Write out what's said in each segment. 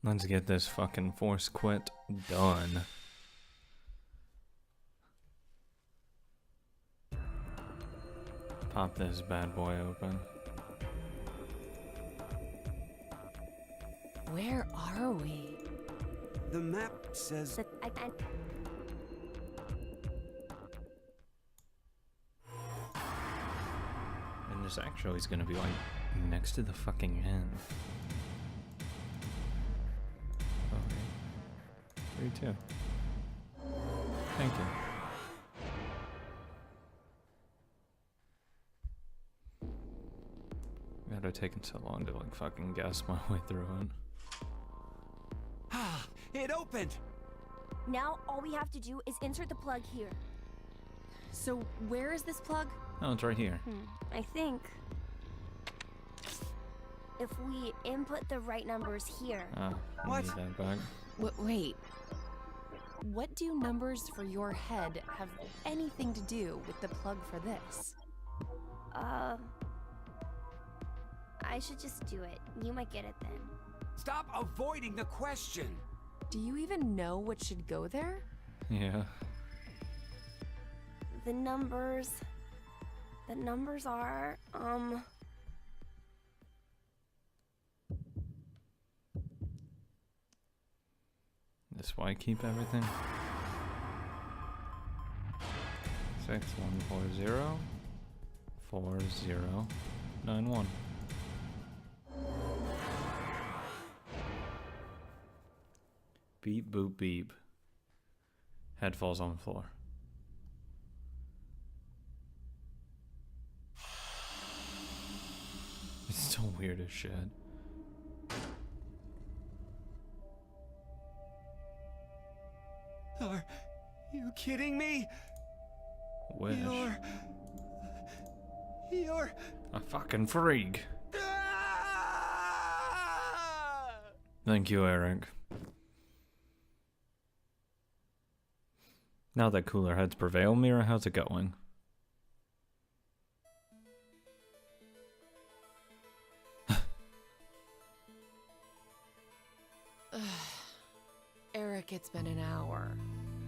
Let's get this fucking force quit done. Pop this bad boy open. Where are we? The map says... And this actually is gonna be like next to the fucking end. Okay. 3, 2. Thank you. God, it's taken so long to like fucking guess my way through it. Ah, it opened! Now all we have to do is insert the plug here. So where is this plug? Oh, it's right here. I think if we input the right numbers here. Ah, I What? need that back. Wait. What do numbers for your head have anything to do with the plug for this? I should just do it. You might get it then. Stop avoiding the question! Do you even know what should go there? Yeah. The numbers are, This why I keep everything. 6140 4091. Beep boop beep. Head falls on the floor. It's still weird as shit. Are you kidding me? Wish. You're... A fucking freak. Ah! Thank you, Eric. Now that cooler heads prevail, Mira, how's it going? Eric, it's been an hour.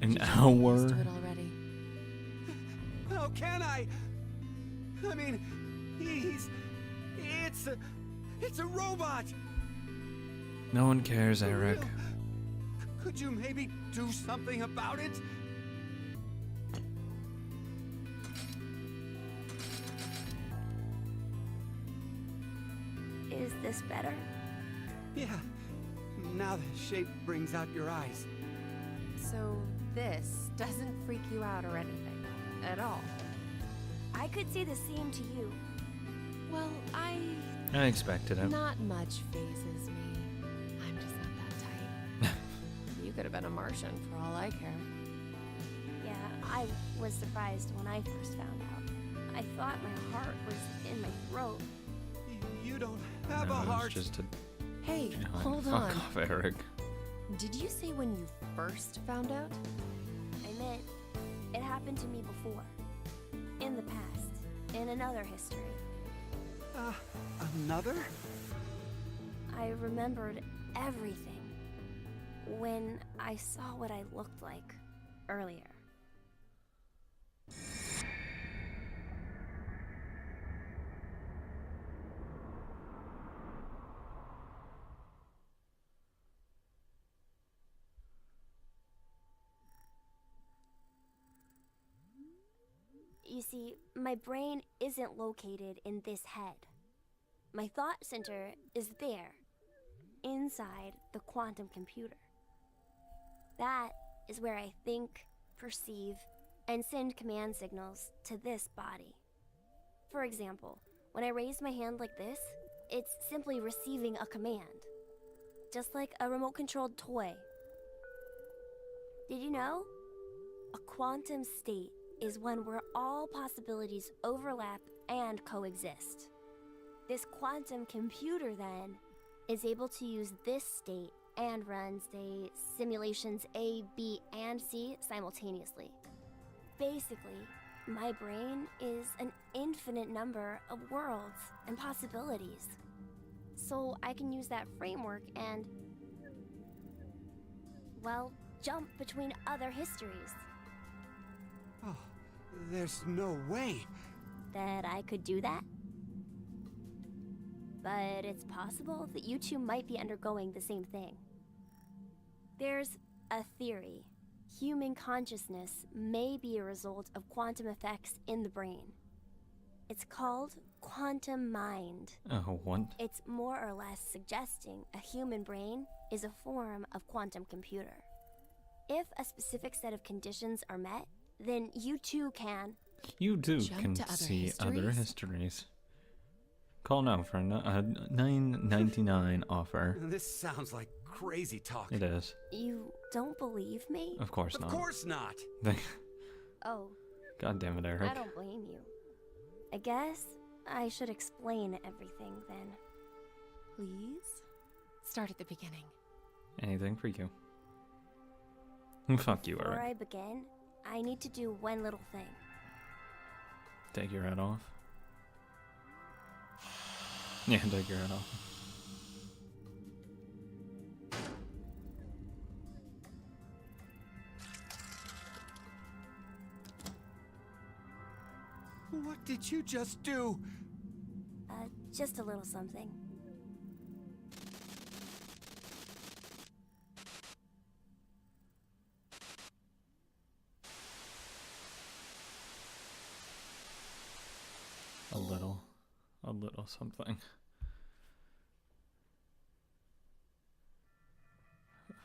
An Did you get hour? used to it already? How can I? I mean, it's a robot! No one cares, Eric. Could you maybe do something about it? is this better? Yeah. Now the shape brings out your eyes. So this doesn't freak you out or anything at all? I could say the same to you. Well, I expected it. Not much phases me. I'm just not that type. You could have been a Martian for all I care. Yeah, I was surprised when I first found out. I thought my heart was in my throat. You don't have No, a it's heart. just a Hey, giant hold fuck on. off, Eric. Did you say when you first found out? I meant it happened to me before. In the past. In another history. Another? I remembered everything when I saw what I looked like earlier. You see, my brain isn't located in this head. My thought center is there, inside the quantum computer. That is where I think, perceive, and send command signals to this body. For example, when I raise my hand like this, it's simply receiving a command. Just like a remote-controlled toy. Did you know? A quantum state is one where all possibilities overlap and coexist. This quantum computer, then, is able to use this state and run, say, simulations A, B, and C simultaneously. Basically, my brain is an infinite number of worlds and possibilities. So I can use that framework and well, jump between other histories. Oh, there's no way. That I could do that? But it's possible that you two might be undergoing the same thing. There's a theory. Human consciousness may be a result of quantum effects in the brain. It's called quantum mind. Oh, what? It's more or less suggesting a human brain is a form of quantum computer. If a specific set of conditions are met, then you too can. You too Jump can to other see other histories? histories. Call now for a $9.99 offer. This sounds like crazy talk. It is. You don't believe me? Of course Of not. course not. Oh, God damn it, Eric. I don't blame you. I guess I should explain everything then. Please? Start at the beginning. Anything for you. Fuck you, Before Eric. I begin, I need to do one little thing. Take your head off. Yeah, take your head off. What did you just do? Just a little something. A little something.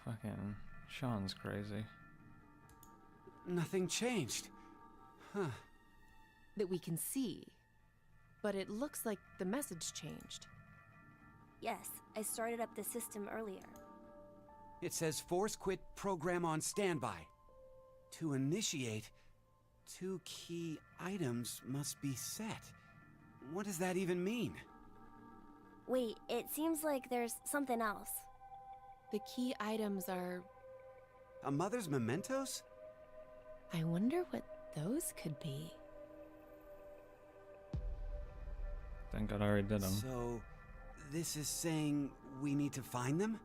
Fucking Sean's crazy. Nothing changed. Huh. That we can see. But it looks like the message changed. Yes, I started up the system earlier. It says force quit program on standby. To initiate, 2 key items must be set. What does that even mean? Wait, it seems like there's something else. The key items are... A mother's mementos? I wonder what those could be. Thank God I already did them. So, this is saying we need to find them?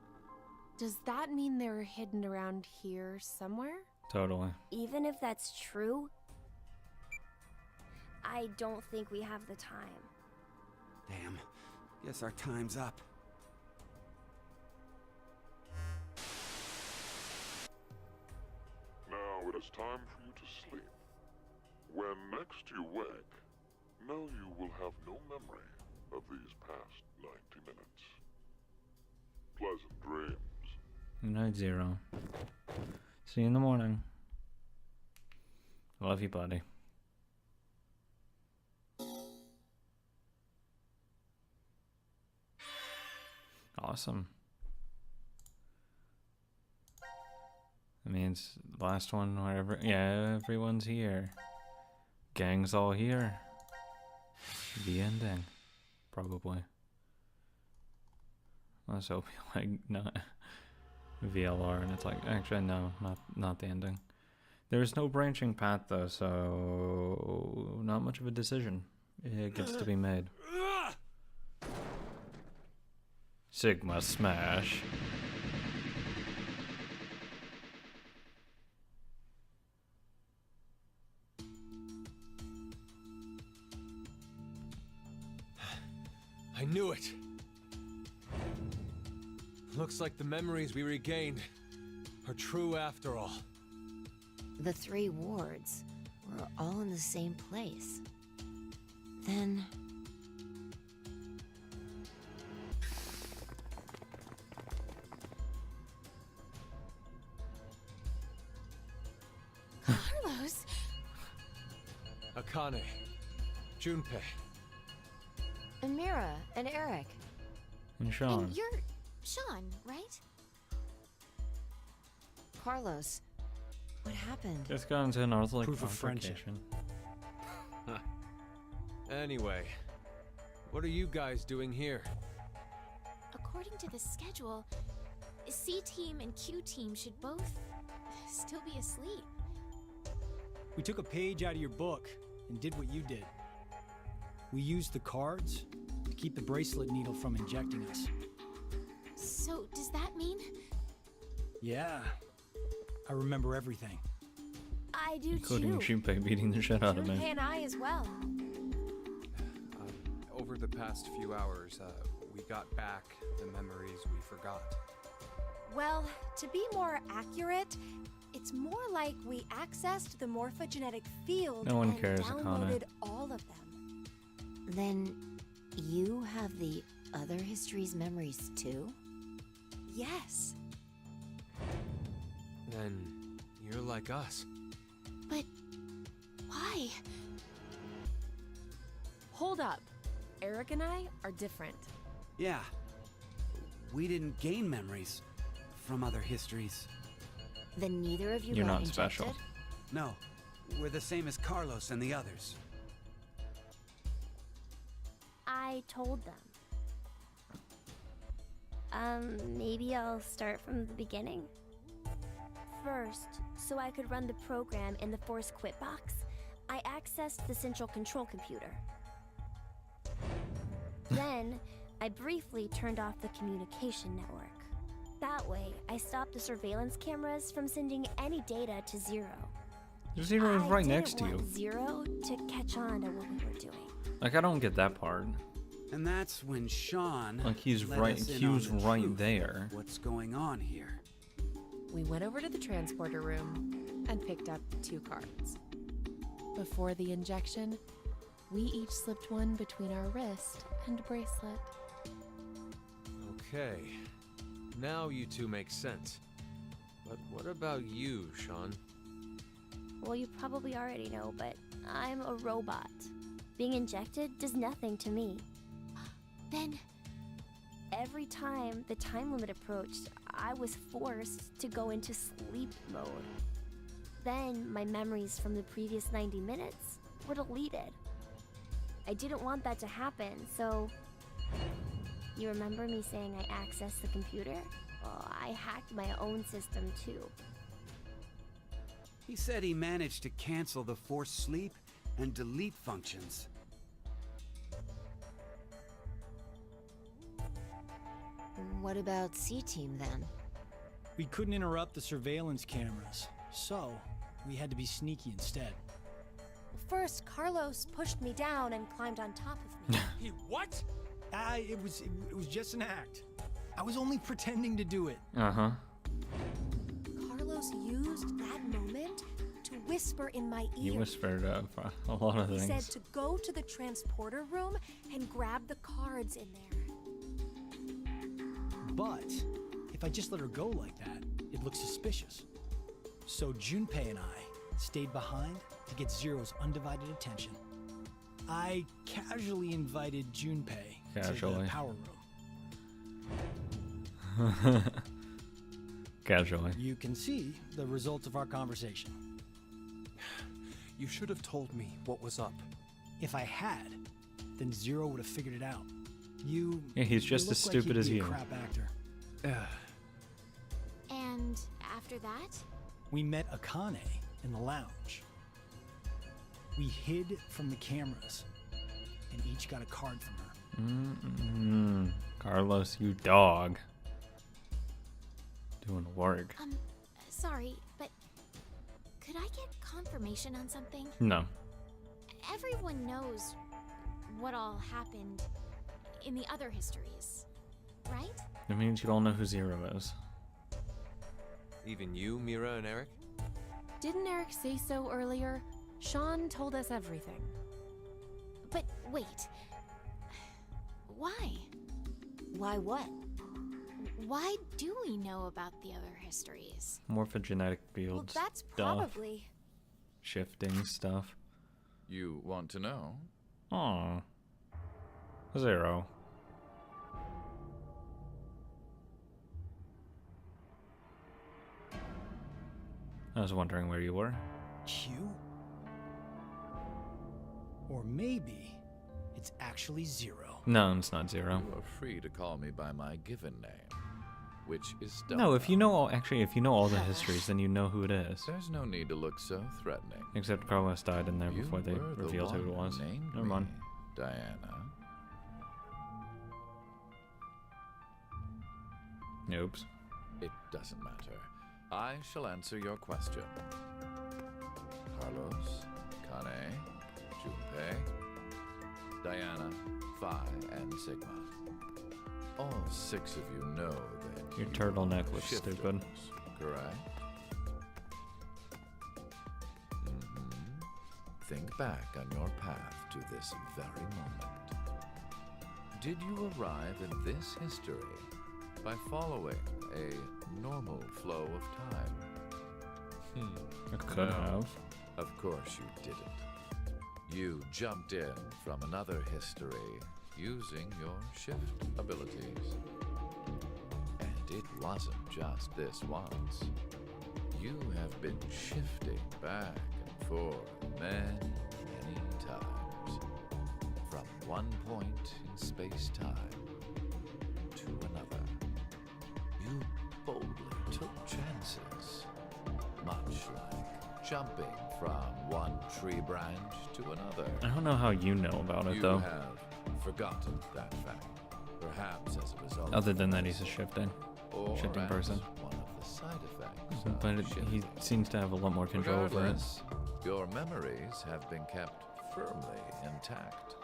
Does that mean they're hidden around here somewhere? Totally. Even if that's true, I don't think we have the time. Damn. Guess our time's up. Now it is time for you to sleep. When next you wake, know you will have no memory of these past 90 minutes. Pleasant dreams. Good night, Zero. See you in the morning. Love you, buddy. Awesome. That means last one, wherever. Yeah, everyone's here. Gang's all here. The ending. Probably. Let's hope like not VLR and it's like actually no, not the ending. There's no branching path though, so not much of a decision it gets to be made. Sigma smash. I knew it! Looks like the memories we regained are true after all. The 3 wards were all in the same place. Then... Carlos! Akane, Junpei, Amira and Eric. And Sean. And you're Sean, right? Carlos, what happened? Just got into an earthly Proof of friendship. confrontation. Anyway, what are you guys doing here? According to the schedule, C team and Q team should both still be asleep. We took a page out of your book and did what you did. We used the cards to keep the bracelet needle from injecting us. So, does that mean? Yeah, I remember everything. I do Including too. Junpei beating the shit out of Junpei me. and I as well. Over the past few hours, we got back the memories we forgot. Well, to be more accurate, it's more like we accessed the morphogenetic field No one and cares, Akane. downloaded all of them. Then you have the other history's memories too? Yes. Then you're like us. But why? Hold up. Eric and I are different. Yeah. We didn't gain memories from other histories. Then neither of you You're got not injected? special. No, we're the same as Carlos and the others. I told them. Maybe I'll start from the beginning? First, so I could run the program in the Force Quit box, I accessed the central control computer. Then, I briefly turned off the communication network. That way, I stopped the surveillance cameras from sending any data to Zero. Zero is I right didn't next to want you. Zero to catch on to what we were doing. Like, I don't get that part. And that's when Sean Like, he's let right. us in He on was the right truth there. of what's going on here? We went over to the transporter room and picked up 2 cards. Before the injection, we each slipped one between our wrist and bracelet. Okay. Now you two make sense. But what about you, Sean? Well, you probably already know, but I'm a robot. Being injected does nothing to me. Then Every time the time limit approached, I was forced to go into sleep mode. Then my memories from the previous 90 minutes were deleted. I didn't want that to happen, so... You remember me saying I accessed the computer? Well, I hacked my own system too. He said he managed to cancel the force sleep and delete functions. What about C-Team then? We couldn't interrupt the surveillance cameras, so we had to be sneaky instead. First, Carlos pushed me down and climbed on top of me. He what? It was just an act. I was only pretending to do it. Uh-huh. Carlos used that moment to whisper in my He ear. whispered a lot of He said things. to go to the transporter room and grab the cards in there. But if I just let her go like that, it looks suspicious. So Junpei and I stayed behind to get Zero's undivided attention. I casually invited Junpei to Casually. the power room. Casually. You can see the results of our conversation. You should have told me what was up. If I had, then Zero would have figured it out. You. Yeah, he's you just look as like stupid you'd as be a you. crap actor. and after that? We met Akane in the lounge. We hid from the cameras and each got a card from her. Carlos, you dog. Doing work. Sorry, but could I get confirmation on something? No. Everyone knows what all happened in the other histories, right? It means you all know who Zero is. Even you, Mira and Eric? Didn't Eric say so earlier? Sean told us everything. But wait. Why? Why what? Why do we know about the other histories? Morphogenetic Well, fields. that's stuff. probably... Shifting stuff. You want to know? Aw. Zero. I was wondering where you were. Q? Or maybe it's actually Zero. No, it's not Zero. You are free to call me by my given name, which is Stella. No, if you know all, actually, if you know all the histories, then you know who it is. There's no need to look so threatening. Except Carlos died in there You before they were the revealed who it one was. named Never mind. me, Diana. Oops. It doesn't matter. I shall answer your question. Carlos, Kane, Junpei, Diana, Phi, and Sigma. All 6 of you know that Your you turtleneck are looks shifters, stupid. correct? Think back on your path to this very moment. Did you arrive in this history by following a normal flow of time? I could have. Of course you didn't. You jumped in from another history using your shift abilities. And it wasn't just this once. You have been shifting back and forth many times. From one point in space-time to another. You boldly took chances. Much like jumping from one tree branch to another. I don't know how you know about it, You though. have forgotten that fact. Perhaps as a result Other of than that, he's a shifting as person. one of the side effects But of he shifting. seems to have a lot more control over it. Regardless, your memories have been kept firmly intact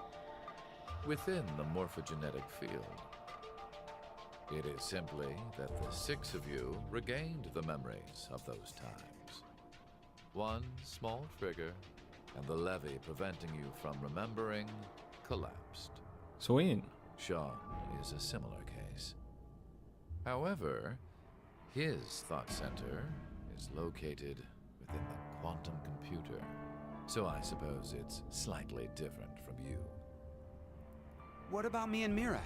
within the morphogenetic field. It is simply that the 6 of you regained the memories of those times. One small trigger, and the levee preventing you from remembering collapsed. Sweet. Sean is a similar case. However, his thought center is located within the quantum computer, so I suppose it's slightly different from you. What about me and Mira?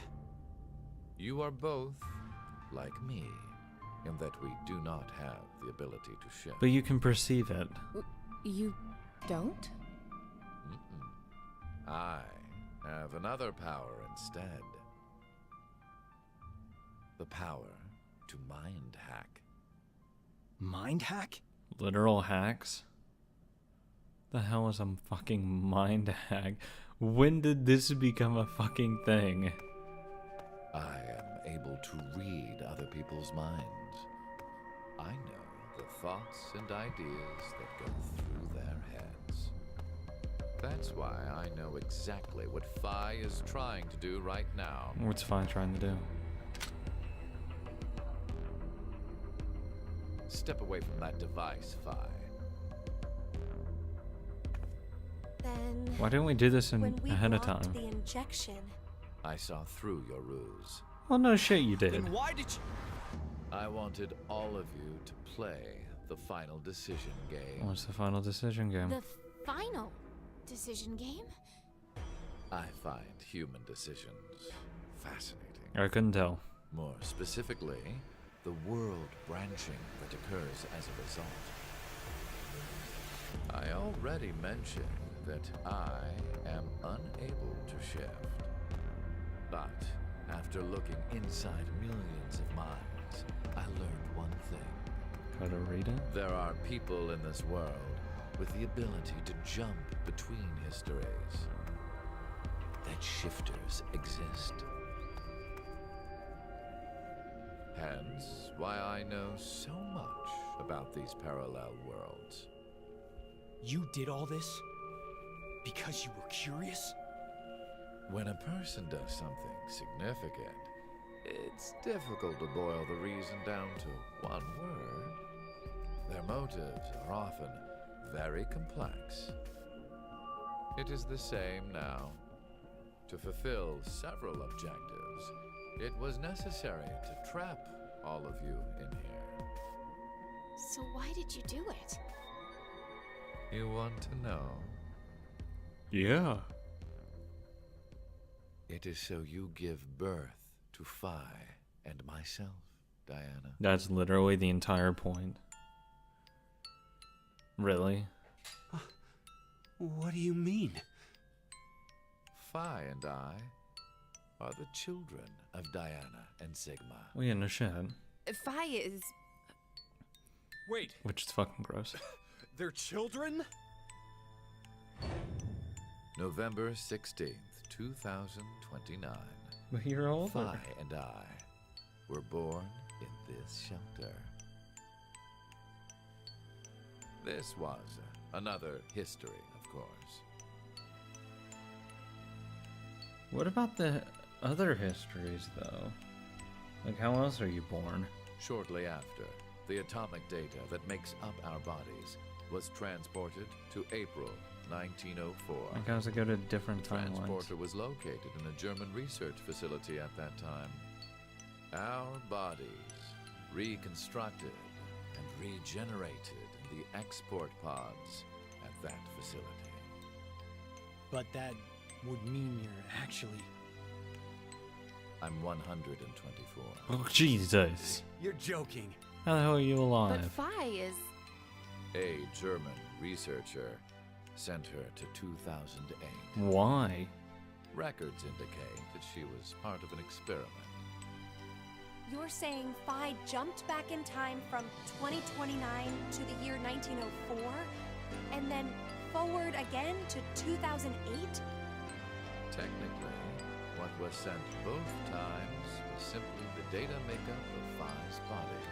You are both like me, in that we do not have the ability to shift. But you can perceive it. You don't? I have another power instead. The power to mind hack. Mind hack? Literal hacks? The hell is a fucking mind hack? When did this become a fucking thing? I am able to read other people's minds. I know the thoughts and ideas that go through their heads. That's why I know exactly what Phi is trying to do right now. What's Phi trying to do? Step away from that device, Phi. Then, Why didn't we do this when we ahead of blocked time? the injection, I saw through your ruse. Well, no shit, you did. Then why did you... I wanted all of you to play the final decision game. What's the final decision game? The final decision game? I find human decisions fascinating. I couldn't tell. More specifically, the world branching that occurs as a result. I already mentioned that I am unable to shift. But after looking inside millions of minds, I learned one thing. How to read it? There are people in this world with the ability to jump between histories. That shifters exist. Hence, why I know so much about these parallel worlds. You did all this? Because you were curious? When a person does something significant, it's difficult to boil the reason down to one word. Their motives are often very complex. It is the same now. To fulfill several objectives, it was necessary to trap all of you in here. So why did you do it? You want to know? Yeah. It is so you give birth to Phi and myself, Diana. That's literally the entire point. Really? What do you mean? Phi and I are the children of Diana and Sigma. Well, yeah, no shit. Phi is. Wait, Which is fucking gross. they're children? November 16th, 2029. But you're older. Phi and I were born in this shelter. This was another history, of course. What about the other histories, though? Like, how else are you born? Shortly after, the atomic data that makes up our bodies was transported to April 1904. Like, how does it go to different The timelines? transporter was located in a German research facility at that time. Our bodies reconstructed and regenerated in the export pods at that facility. But that would mean you're actually... I'm 124. Oh, Jesus. You're joking. How the hell are you But alive? Phi is. A German researcher sent her to 2008. Why? Records indicate that she was part of an experiment. You're saying Phi jumped back in time from 2029 to the year 1904? And then forward again to 2008? Technically, what was sent both times was simply the data makeup of Phi's body.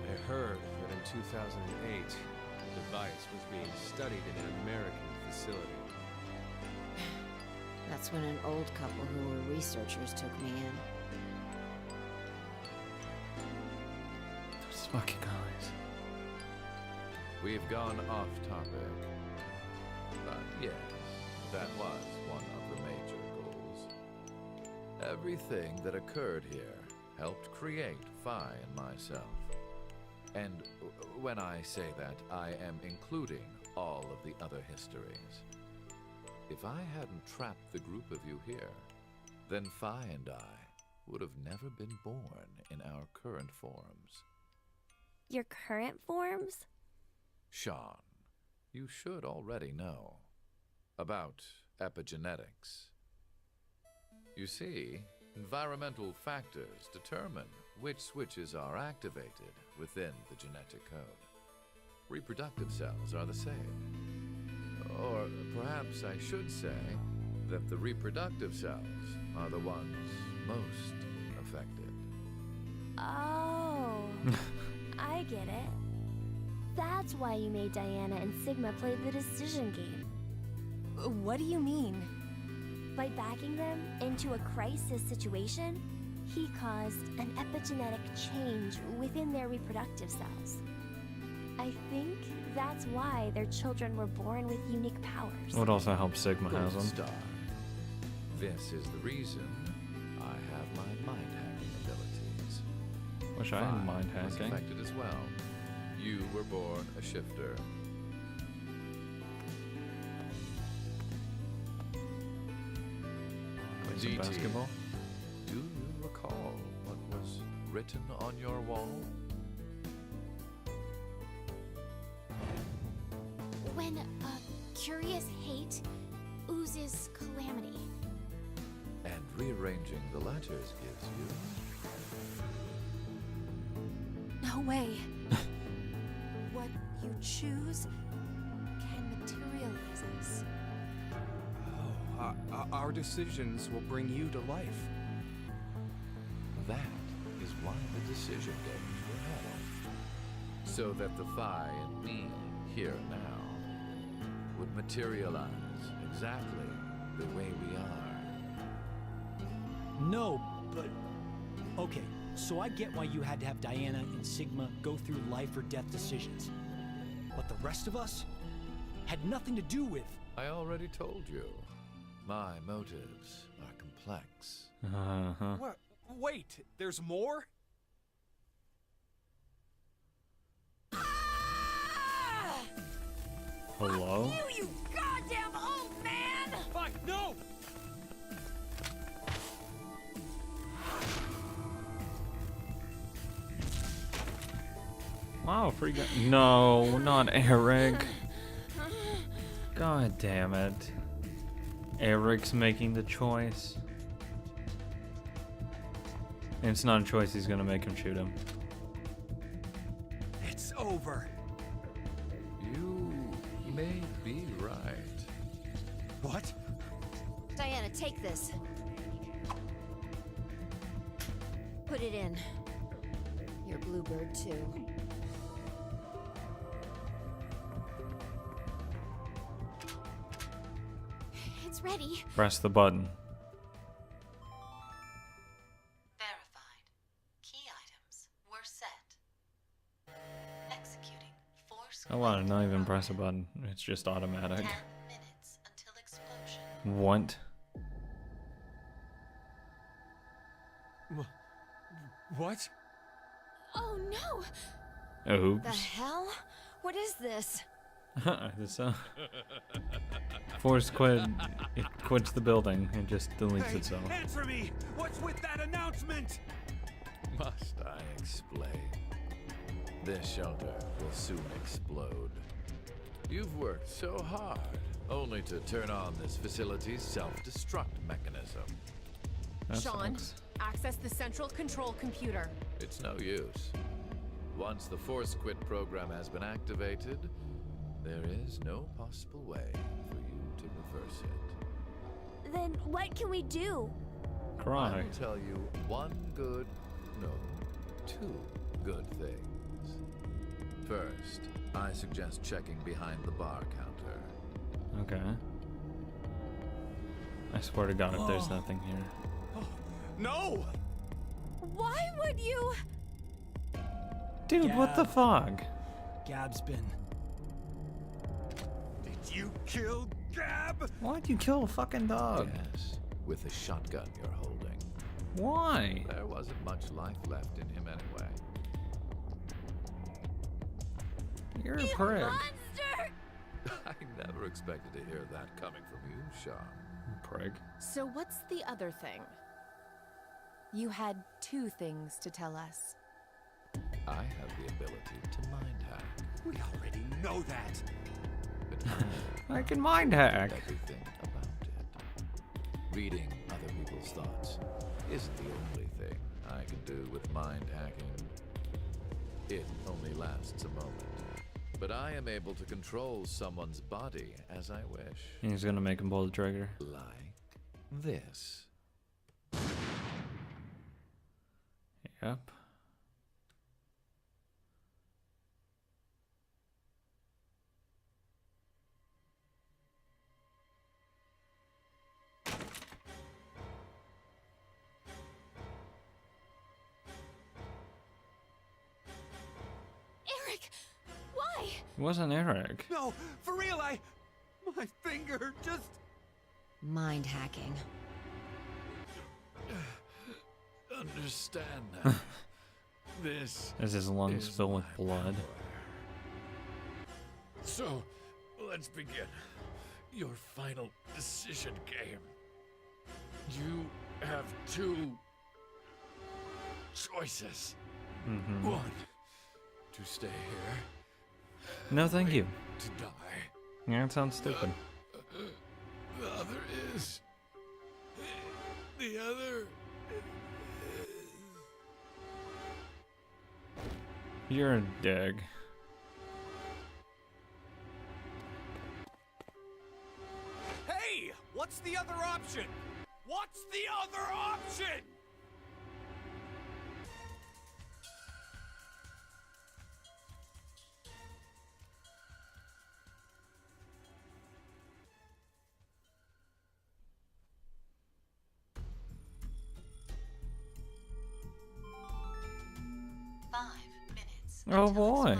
I heard that in 2008, the device was being studied in an American facility. That's when an old couple who were researchers took me in. Those fucking eyes. We've gone off topic. But yes, that was one of the major goals. Everything that occurred here helped create Phi and myself. And when I say that, I am including all of the other histories. If I hadn't trapped the group of you here, then Phi and I would have never been born in our current forms. Your current forms? Sean, you should already know about epigenetics. You see, environmental factors determine which switches are activated within the genetic code. Reproductive cells are the same. Or perhaps I should say that the reproductive cells are the ones most affected. Oh, I get it. That's why you made Diana and Sigma play the decision game. What do you mean? By backing them into a crisis situation, he caused an epigenetic change within their reproductive cells. I think that's why their children were born with unique powers. Would also help Sigma has Gold them. Star. This is the reason I have my mind hacking abilities. Wish I had Phi mind was hacking. affected as well. You were born a shifter. Play some DT, basketball. do you recall what was written on your wall? When curious hate oozes calamity. And rearranging the letters gives you... No way. What you choose can materialize us. Oh, our decisions will bring you to life. That is why the decision games were held. So that the Phi and me, here and now, would materialize exactly the way we are. No, but... Okay, so I get why you had to have Diana and Sigma go through life or death decisions. But the rest of us had nothing to do with... I already told you. My motives are complex. Uh-huh. What? Wait, there's more? Hello? You goddamn old man! Fuck, no! Wow, free gun. No, not Eric. God damn it. Eric's making the choice. And it's not a choice, he's gonna make him shoot him. It's over. You may be right. What? Diana, take this. Put it in. Your bluebird, too. Everything's ready. Press the button. Verified. Key items were set. Executing force. Oh wow, not even press a button. It's just automatic. 10 minutes until explosion. What? What? Oh no! Oops. The hell? What is this? This, Force quit. It quits the building. It just deletes Hey, itself. answer me! What's with that announcement? Must I explain? This shelter will soon explode. You've worked so hard, only to turn on this facility's self-destruct mechanism. That Sean, sucks. access the central control computer. It's no use. Once the Force Quit program has been activated, there is no possible way for you to reverse it. Then what can we do? Cry. I'll tell you two good things. First, I suggest checking behind the bar counter. Okay. I swear to God, if there's nothing here. No! Why would you? Dude, what the Gab. fuck? Gab's been. Did you kill Gab? Why'd you kill a fucking dog? Yes, with the shotgun you're holding. Why? There wasn't much life left in him anyway. You're a prick. Monster! I never expected to hear that coming from you, Sean. Prick. So what's the other thing? You had two things to tell us. I have the ability to mind hack. We already know that. But I can mind hack. everything about it. Reading other people's thoughts isn't the only thing I can do with mind hacking. It only lasts a moment. But I am able to control someone's body as I wish. He's gonna make him pull the trigger. Like this. Yep. Eric! Why? It wasn't Eric. No, for real, my finger just... Mind hacking. Understand that. This As his lungs is fill with my blood. power. So, let's begin. Your final decision game. You have two choices. Mm-hmm. One, to stay here. No, thank you. To die. Yeah, it sounds stupid. The other is... The other... You're a dig. Hey! What's the other option? What's the other option? Oh boy.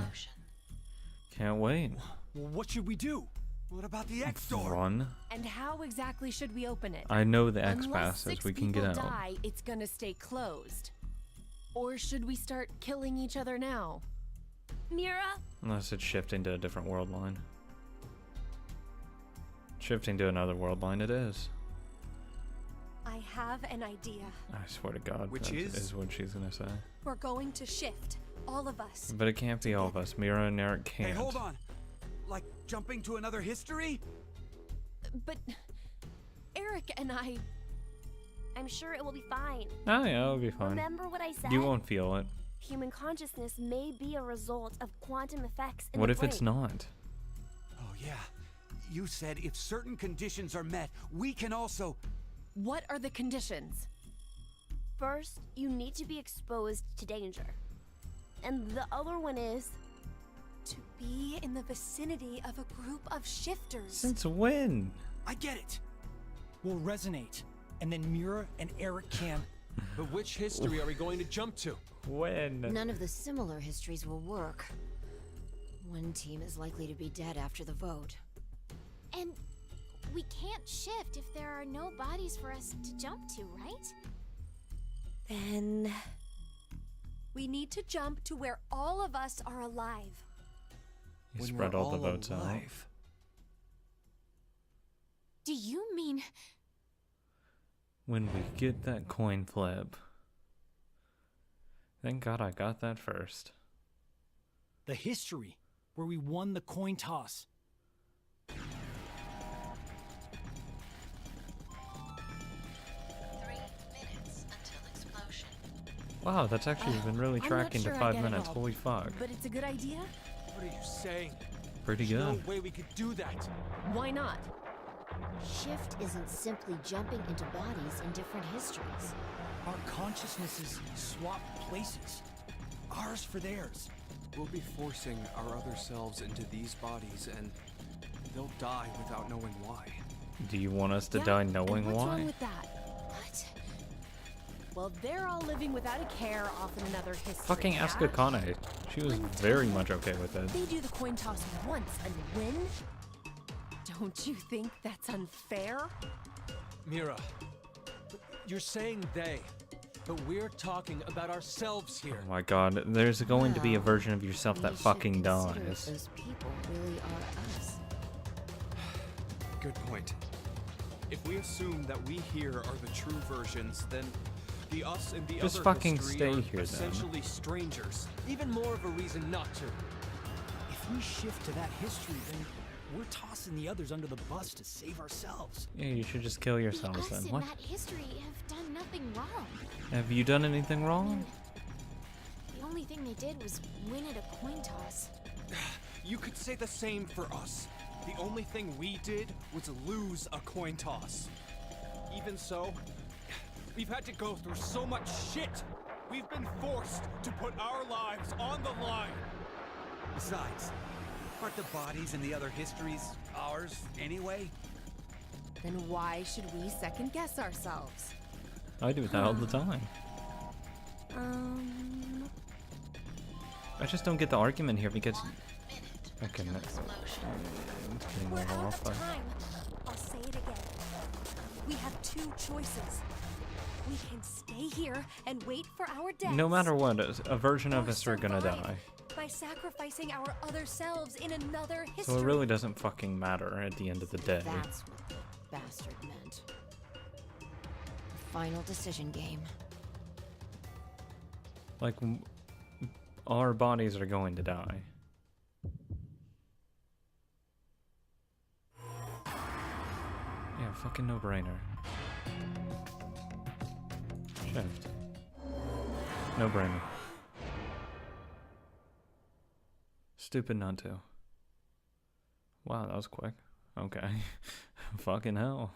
Can't wait. Well, what should we do? What about the X door? Run. And how exactly should we open it? I know the X Unless passes. 6 We can get people out. die, it's gonna stay closed. Or should we start killing each other now? Mira? Unless it's shifting to a different world line. Shifting to another world line it is. I have an idea. I swear to God, Which that is what she's gonna say. We're going to shift. All of us. But it can't be all of us. Mira and Eric can't. Hey, hold on. Like jumping to another history? But Eric and I'm sure it will be fine. Oh yeah, it'll be fine. Remember what I said? You won't feel it. Human consciousness may be a result of quantum effects in What the if it's brain. not? Oh, yeah. You said if certain conditions are met, we can also... What are the conditions? First, you need to be exposed to danger. And the other one is... To be in the vicinity of a group of shifters. Since when? I get it. will resonate, and then Mira and Eric can. But which history are we going to jump to? When? None of the similar histories will work. One team is likely to be dead after the vote. And we can't shift if there are no bodies for us to jump to, right? Then we need to jump to where all of us are alive. You When spread we're all the all votes out. alive. Do you mean When we get that coin flip. Thank God I got that first. The history where we won the coin toss. 3 minutes until explosion. Wow, that's actually been really I'm not tracking sure to I 5 get it minutes. all, Holy fuck. But it's a good idea? What are you saying? Pretty There's good. no way we could do that. Why not? Shift isn't simply jumping into bodies in different histories. Our consciousnesses swap places. Ours for theirs. We'll be forcing our other selves into these bodies, and they'll die without knowing why. Do you want us to Yeah, die and knowing what's why? wrong with that? what? Well, they're all living without a care off in another history. Fucking ask yeah? Akane. She was very much okay with it. They do the coin toss once and win? Don't you think that's unfair? Mira, you're saying they, but we're talking about ourselves here. Oh my god, there's going to be a Well, version of yourself that We should fucking consider if dies. those people really are us. Good point. If we assume that we here are the true versions, then the us and the Just other fucking history stay are here, then. essentially strangers. Even more of a reason not to. If we shift to that history, then we're tossing the others under the bus to save ourselves. Yeah, you should just kill The yourselves us then. in What? that history have done nothing wrong. Have you done anything I wrong? mean, the only thing they did was win at a coin toss. You could say the same for us. The only thing we did was lose a coin toss. Even so, we've had to go through so much shit. We've been forced to put our lives on the line. Besides, aren't the bodies in the other histories ours anyway? Then why should we second guess ourselves? I do that all the time. I just don't get the argument here because. 1 minute Okay, until no. explosion. It's getting a We're little out off of there. time. I'll say it again. We have two choices. We can stay here and wait for our deaths. No matter what, a version of or us are gonna survive die. by sacrificing our other selves in another history. So it really doesn't fucking matter at the end of the day. That's what the bastard meant. The final decision game. Like, our bodies are going to die. Yeah, fucking no-brainer. Shift. No-brainer. Stupid not to. Wow, that was quick. Okay. Fucking hell.